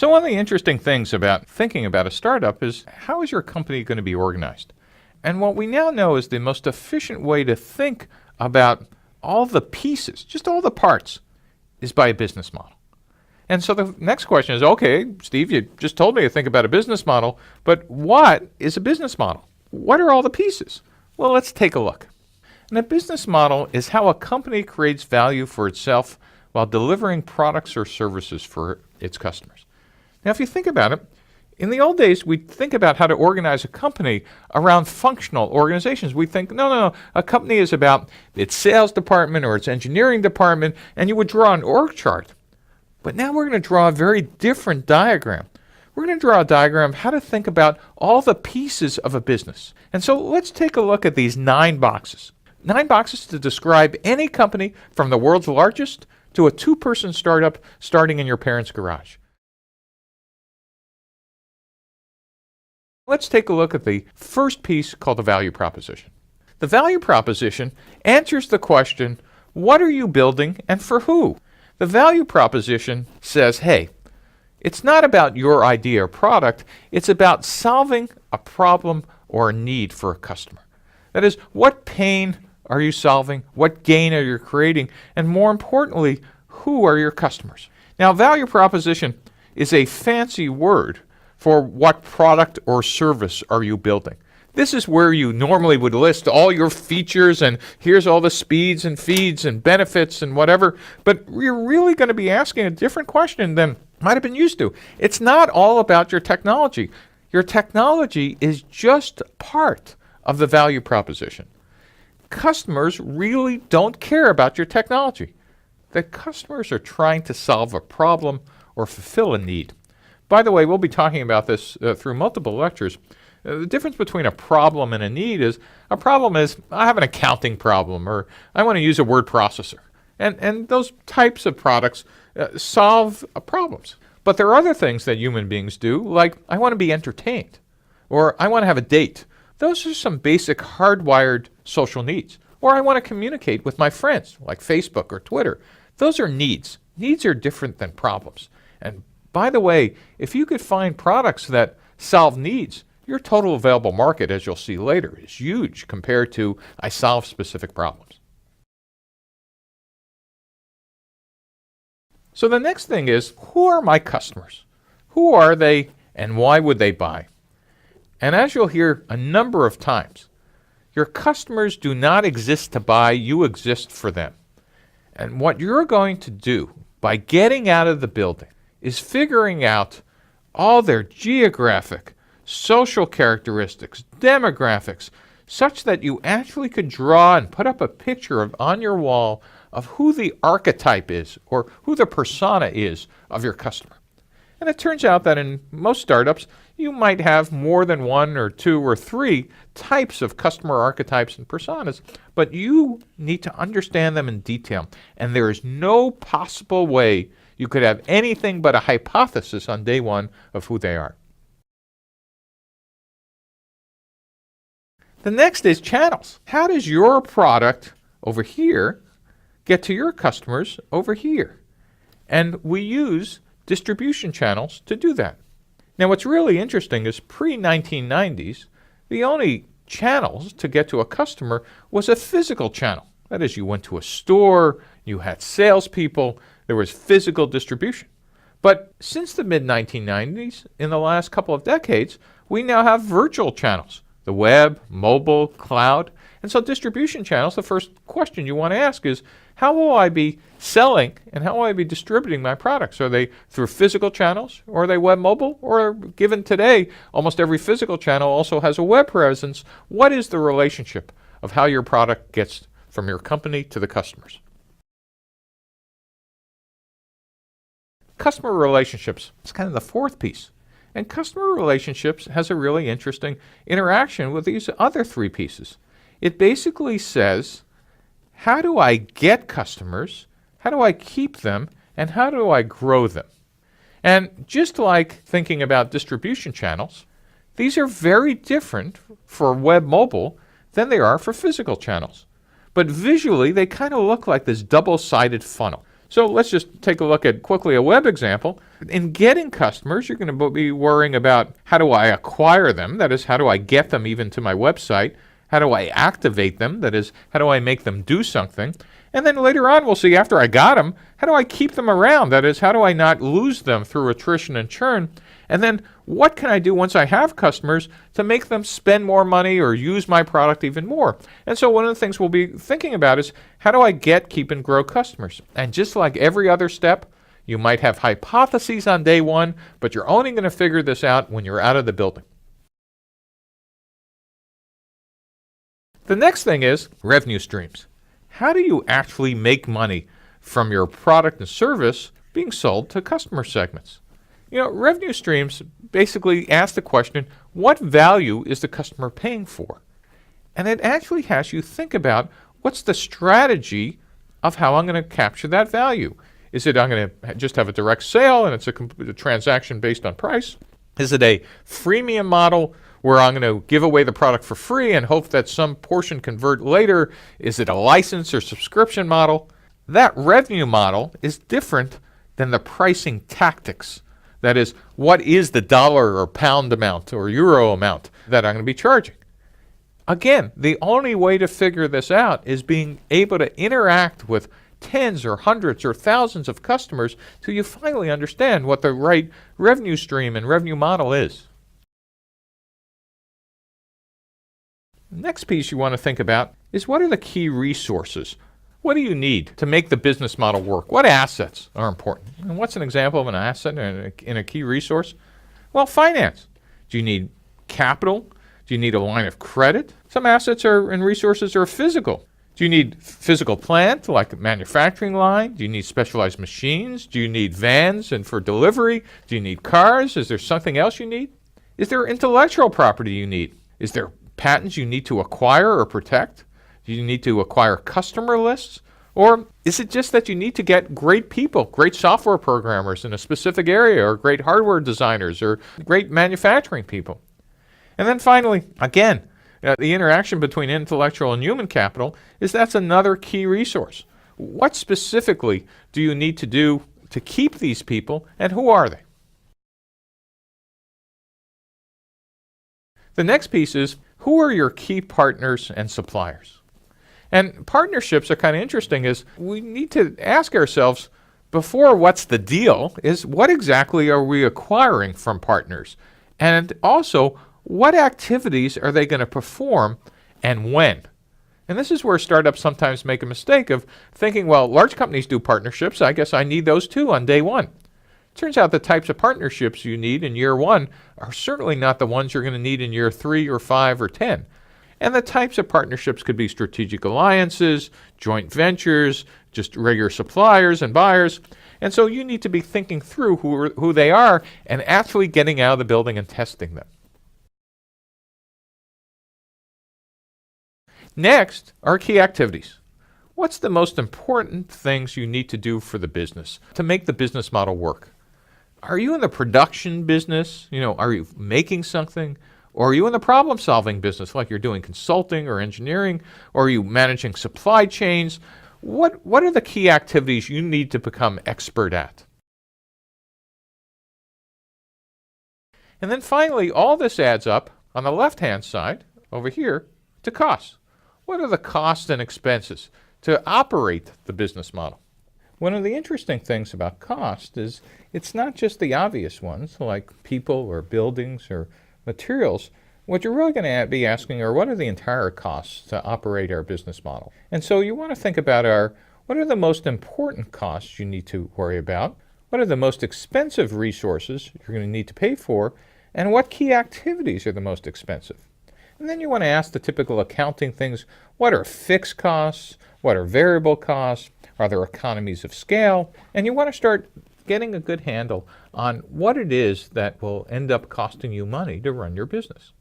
So one of the interesting things about thinking about a startup is how is your company going to be organized? And what we now know is the most efficient way to think about all the pieces, just all the parts, is by a business model. And so the next question is, okay, Steve, you just told me to think about a business model, but what is a business model? What are all the pieces? Well, let's take a look. And a business model is how a company creates value for itself while delivering products or services for its customers. Now, if you think about it, in the old days, we'd think about how to organize a company around functional organizations. We'd think, no, a company is about its sales department or its engineering department, and you would draw an org chart. But now we're going to draw a very different diagram. We're going to draw a diagram of how to think about all the pieces of a business. And so let's take a look at these 9 boxes. 9 boxes to describe any company from the world's largest to a 2-person startup starting in your parents' garage. Let's take a look at the first piece called the value proposition. The value proposition answers the question, what are you building and for who? The value proposition says, hey, it's not about your idea or product, it's about solving a problem or a need for a customer. That is, what pain are you solving? What gain are you creating? And more importantly, who are your customers? Now, value proposition is a fancy word for what product or service are you building. This is where you normally would list all your features and here's all the speeds and feeds and benefits and whatever, but you're really going to be asking a different question than might have been used to. It's not all about your technology. Your technology is just part of the value proposition. Customers really don't care about your technology. The customers are trying to solve a problem or fulfill a need. By the way, we'll be talking about this through multiple lectures. The difference between a problem and a need is, a problem is, I have an accounting problem, or I want to use a word processor. And those types of products solve problems. But there are other things that human beings do, like I want to be entertained, or I want to have a date. Those are some basic hardwired social needs. Or I want to communicate with my friends, like Facebook or Twitter. Those are needs. Needs are different than problems. And by the way, if you could find products that solve needs, your total available market, as you'll see later, is huge compared to I solve specific problems. So the next thing is, who are my customers? Who are they and why would they buy? And as you'll hear a number of times, your customers do not exist to buy, you exist for them. And what you're going to do by getting out of the building is figuring out all their geographic, social characteristics, demographics, such that you actually could draw and put up a picture on your wall of who the archetype is or who the persona is of your customer. And it turns out that in most startups, you might have more than 1 or 2 or 3 types of customer archetypes and personas, but you need to understand them in detail. And there is no possible way you could have anything but a hypothesis on day 1 of who they are. The next is channels. How does your product over here get to your customers over here? And we use distribution channels to do that. Now what's really interesting is pre-1990s, the only channels to get to a customer was a physical channel. That is, you went to a store, you had salespeople, there was physical distribution. But since the mid-1990s, in the last couple of decades, we now have virtual channels. The web, mobile, cloud. And so distribution channels, the first question you want to ask is, how will I be selling and how will I be distributing my products? Are they through physical channels, or are they web mobile? Or given today, almost every physical channel also has a web presence. What is the relationship of how your product gets from your company to the customers? Customer relationships is kind of the fourth piece. And customer relationships has a really interesting interaction with these other 3 pieces. It basically says, how do I get customers, how do I keep them, and how do I grow them? And just like thinking about distribution channels, these are very different for web mobile than they are for physical channels. But visually, they kind of look like this double-sided funnel. So let's just take a look at quickly a web example. In getting customers, you're going to be worrying about how do I acquire them? That is, how do I get them even to my website? How do I activate them? That is, how do I make them do something? And then later on, we'll see after I got them, how do I keep them around? That is, how do I not lose them through attrition and churn? And then what can I do once I have customers to make them spend more money or use my product even more? And so one of the things we'll be thinking about is how do I get, keep, and grow customers? And just like every other step, you might have hypotheses on day one, but you're only going to figure this out when you're out of the building. The next thing is revenue streams. How do you actually make money from your product and service being sold to customer segments? Revenue streams basically ask the question, what value is the customer paying for? And it actually has you think about what's the strategy of how I'm going to capture that value. Is it I'm going to just have a direct sale and it's a transaction based on price? Is it a freemium model where I'm going to give away the product for free and hope that some portion convert later? Is it a license or subscription model? That revenue model is different than the pricing tactics. That is, what is the dollar or pound amount or euro amount that I'm going to be charging? Again, the only way to figure this out is being able to interact with tens or hundreds or thousands of customers till you finally understand what the right revenue stream and revenue model is. The next piece you want to think about is what are the key resources? What do you need to make the business model work? What assets are important? And what's an example of an asset in a key resource? Well, finance. Do you need capital? Do you need a line of credit? Some assets and resources are physical. Do you need physical plant, like a manufacturing line? Do you need specialized machines? Do you need vans and for delivery? Do you need cars? Is there something else you need? Is there intellectual property you need? Is there patents you need to acquire or protect? Do you need to acquire customer lists? Or is it just that you need to get great people, great software programmers in a specific area, or great hardware designers, or great manufacturing people? And then finally, again, the interaction between intellectual and human capital that's another key resource. What specifically do you need to do to keep these people, and who are they? The next piece is, who are your key partners and suppliers? And partnerships are kind of interesting, is we need to ask ourselves, before what's the deal, is what exactly are we acquiring from partners? And also, what activities are they going to perform and when? And this is where startups sometimes make a mistake of thinking, well, large companies do partnerships, I guess I need those too on day one. Turns out the types of partnerships you need in year one are certainly not the ones you're going to need in year 3 or 5 or 10. And the types of partnerships could be strategic alliances, joint ventures, just regular suppliers and buyers. And so you need to be thinking through who they are and actually getting out of the building and testing them. Next are key activities. What's the most important things you need to do for the business to make the business model work? Are you in the production business? Are you making something? Or are you in the problem-solving business, like you're doing consulting or engineering? Or are you managing supply chains? What are the key activities you need to become expert at? And then finally, all this adds up on the left-hand side, over here, to costs. What are the costs and expenses to operate the business model? One of the interesting things about cost is it's not just the obvious ones, like people or buildings or materials. What you're really going to be asking are, what are the entire costs to operate our business model? And so you want to think about what are the most important costs you need to worry about? What are the most expensive resources you're going to need to pay for? And what key activities are the most expensive? And then you want to ask the typical accounting things. What are fixed costs? What are variable costs? Are there economies of scale? And you want to start getting a good handle on what it is that will end up costing you money to run your business.